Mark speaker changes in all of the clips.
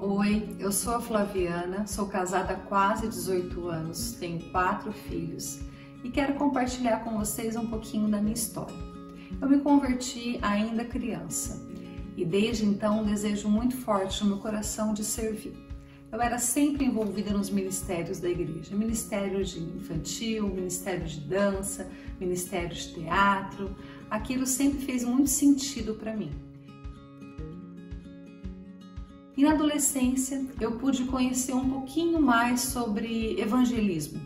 Speaker 1: Oi, eu sou a Flaviana, sou casada há quase 18 anos, tenho 4 filhos e quero compartilhar com vocês um pouquinho da minha história. Eu me converti ainda criança e desde então um desejo muito forte no meu coração de servir. Eu era sempre envolvida nos ministérios da igreja, ministério de infantil, ministério de dança, ministério de teatro. Aquilo sempre fez muito sentido para mim. E na adolescência eu pude conhecer um pouquinho mais sobre evangelismo,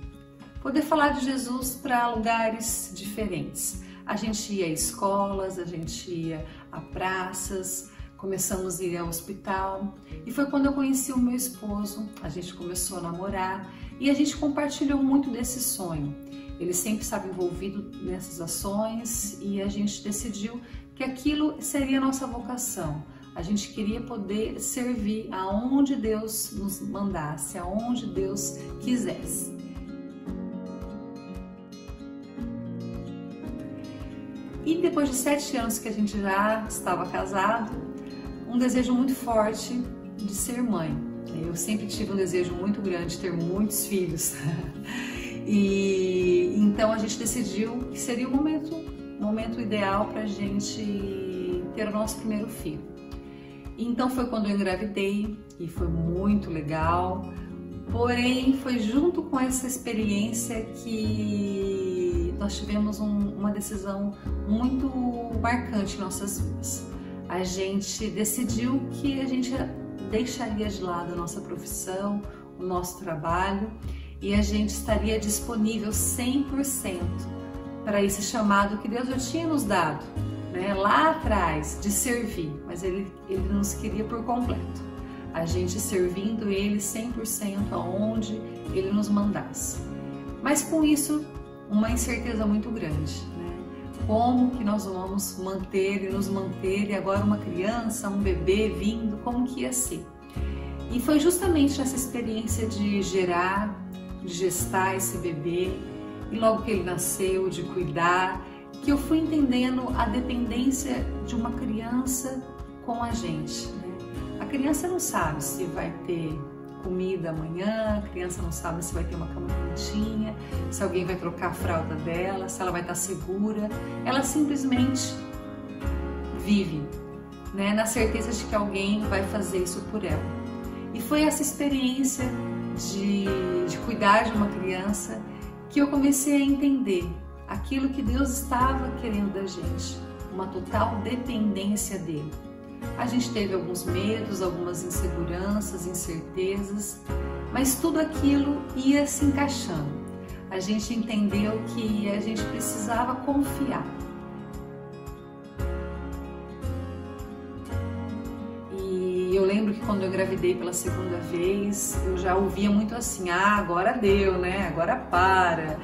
Speaker 1: poder falar de Jesus para lugares diferentes. A gente ia a escolas, a gente ia a praças, começamos a ir ao hospital e foi quando eu conheci o meu esposo, a gente começou a namorar e a gente compartilhou muito desse sonho. Ele sempre estava envolvido nessas ações e a gente decidiu que aquilo seria a nossa vocação. A gente queria poder servir aonde Deus nos mandasse, aonde Deus quisesse. E depois de 7 anos que a gente já estava casado, um desejo muito forte de ser mãe. Eu sempre tive um desejo muito grande de ter muitos filhos. E então a gente decidiu que seria o momento ideal para a gente ter o nosso primeiro filho. Então foi quando eu engravidei e foi muito legal, porém foi junto com essa experiência que nós tivemos uma decisão muito marcante em nossas vidas. A gente decidiu que a gente deixaria de lado a nossa profissão, o nosso trabalho e a gente estaria disponível 100% para esse chamado que Deus já tinha nos dado. Lá atrás, de servir, mas ele nos queria por completo, a gente servindo Ele 100% aonde Ele nos mandasse. Mas com isso, uma incerteza muito grande, Como que nós vamos manter e nos manter, e agora uma criança, um bebê vindo, como que ia ser? E foi justamente nessa experiência de gerar, de gestar esse bebê, e logo que ele nasceu, de cuidar, que eu fui entendendo a dependência de uma criança com a gente. A criança não sabe se vai ter comida amanhã, a criança não sabe se vai ter uma cama quentinha, se alguém vai trocar a fralda dela, se ela vai estar segura. Ela simplesmente vive, na certeza de que alguém vai fazer isso por ela. E foi essa experiência de cuidar de uma criança que eu comecei a entender aquilo que Deus estava querendo da gente, uma total dependência dele. A gente teve alguns medos, algumas inseguranças, incertezas, mas tudo aquilo ia se encaixando. A gente entendeu que a gente precisava confiar. E eu lembro que quando eu engravidei pela segunda vez, eu já ouvia muito assim, agora deu, Agora para.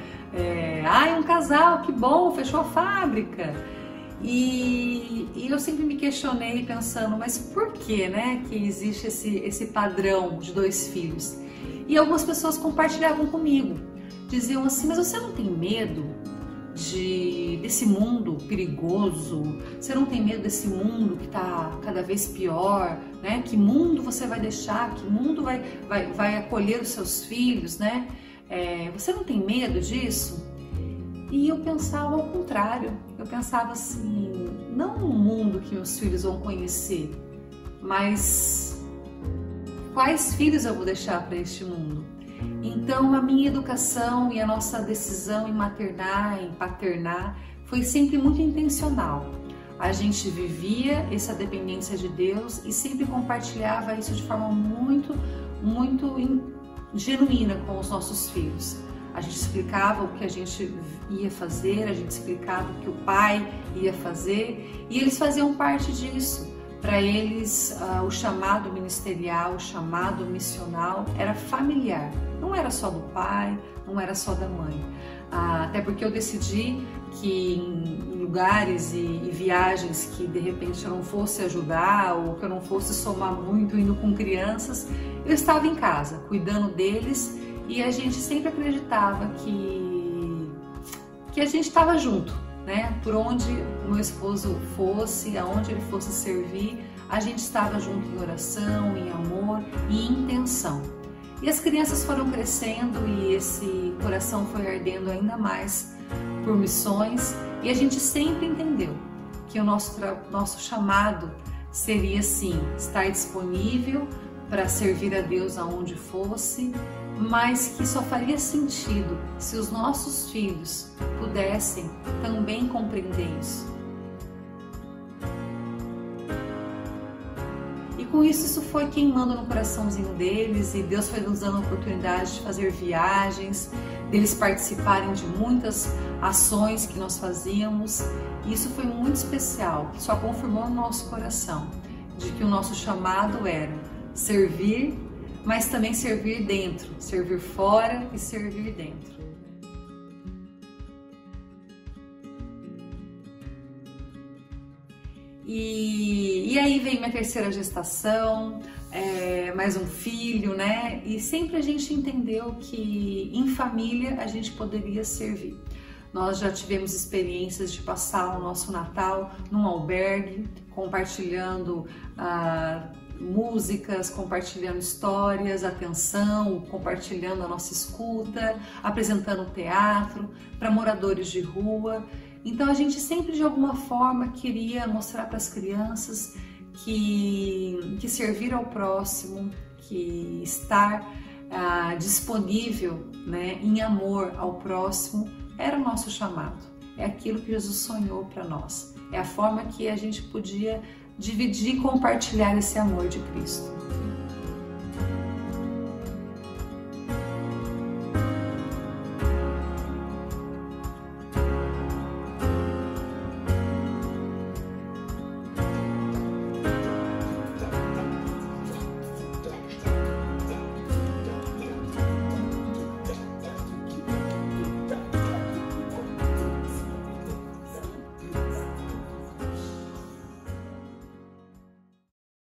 Speaker 1: Um casal, que bom, fechou a fábrica. E eu sempre me questionei pensando, mas por que, que existe esse padrão de 2 filhos? E algumas pessoas compartilhavam comigo, diziam assim, mas você não tem medo desse mundo perigoso? Você não tem medo desse mundo que está cada vez pior? Que mundo você vai deixar? Que mundo vai acolher os seus filhos? Você não tem medo disso? E eu pensava ao contrário, eu pensava assim, não o mundo que meus filhos vão conhecer, mas quais filhos eu vou deixar para este mundo? Então a minha educação e a nossa decisão em maternar, em paternar, foi sempre muito intencional. A gente vivia essa dependência de Deus e sempre compartilhava isso de forma muito genuína com os nossos filhos. A gente explicava o que a gente ia fazer, a gente explicava o que o pai ia fazer e eles faziam parte disso. Para eles, o chamado ministerial, o chamado missional era familiar, não era só do pai, não era só da mãe. Até porque eu decidi que em lugares e viagens que de repente eu não fosse ajudar ou que eu não fosse somar muito indo com crianças, eu estava em casa, cuidando deles. E a gente sempre acreditava que a gente estava junto, Por onde o meu esposo fosse, aonde ele fosse servir, a gente estava junto em oração, em amor e em intenção. E as crianças foram crescendo e esse coração foi ardendo ainda mais por missões, e a gente sempre entendeu que o nosso chamado seria sim estar disponível para servir a Deus aonde fosse, mas que só faria sentido se os nossos filhos pudessem também compreender isso. E com isso foi queimando no coraçãozinho deles, e Deus foi nos dando a oportunidade de fazer viagens, deles participarem de muitas ações que nós fazíamos. E isso foi muito especial, só confirmou no nosso coração de que o nosso chamado era servir, mas também servir dentro, servir fora e servir dentro. E aí veio minha terceira gestação, mais um filho, né? E sempre a gente entendeu que em família a gente poderia servir. Nós já tivemos experiências de passar o nosso Natal num albergue, compartilhando músicas, compartilhando histórias, atenção, compartilhando a nossa escuta, apresentando teatro para moradores de rua. Então a gente sempre de alguma forma queria mostrar para as crianças que servir ao próximo, que estar disponível, né, em amor ao próximo era o nosso chamado. É aquilo que Jesus sonhou para nós. É a forma que a gente podia dividir e compartilhar esse amor de Cristo.